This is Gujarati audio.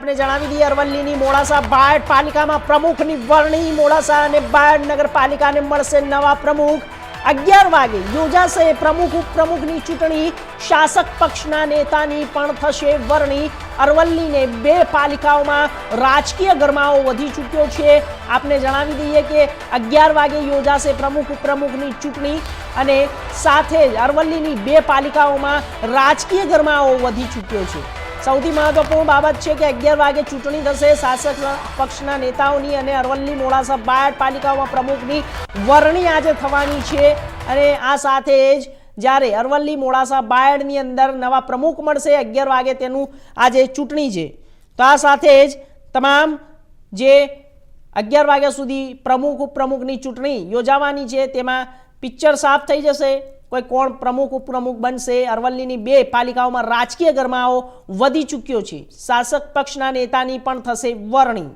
આપણે જણાવી દઈએ અરવલ્લીની મોડાસા બાયડ પાલિકામાં પ્રમુખની વરણી મોડાસા અને બાયડ નગરપાલિકાને મળશે નવા પ્રમુખ 11 વાગે યોજાશે પ્રમુખ ઉપપ્રમુખની ચૂંટણી શાસક પક્ષના નેતાની પણ થશે વરણી અરવલ્લીને બે પાલિકાઓમાં રાજકીય ગરમાવો વધી ચૂક્યો છે આપને જણાવી દઈએ કે 11 વાગે યોજાશે પ્રમુખ ઉપપ્રમુખની ચૂંટણી અને સાથે જ અરવલ્લીની બે પાલિકાઓમાં રાજકીય ગરમાવો વધી ચૂક્યો છે સૌથી મહત્વપૂર્ણ બાબત છે કે 11 વાગે ચૂંટણી થશે શાસક પક્ષના નેતાઓની અને અરવલ્લી મોડાસા બાયડ પાલિકાઓમાં પ્રમુખની વરણી આજે થવાની છે અને આ સાથે જ જ્યારે અરવલ્લી મોડાસા બાયડની અંદર નવા પ્રમુખ મળશે 11 વાગે તેનું આજે ચૂંટણી છે તો આ સાથે જ તમામ જે 11 વાગ્યા સુધી પ્રમુખ ઉપપ્રમુખની ચૂંટણી યોજાવાની છે તેમાં પિક્ચર સાફ થઈ જશે કોઈ કોણ પ્રમુખ ઉપપ્રમુખ બનશે અરવલ્લીની બે પાલિકાઓમાં રાજકીય ગરમાવો વધી ચૂક્યો છે શાસક પક્ષના નેતાની પણ થશે વરણી।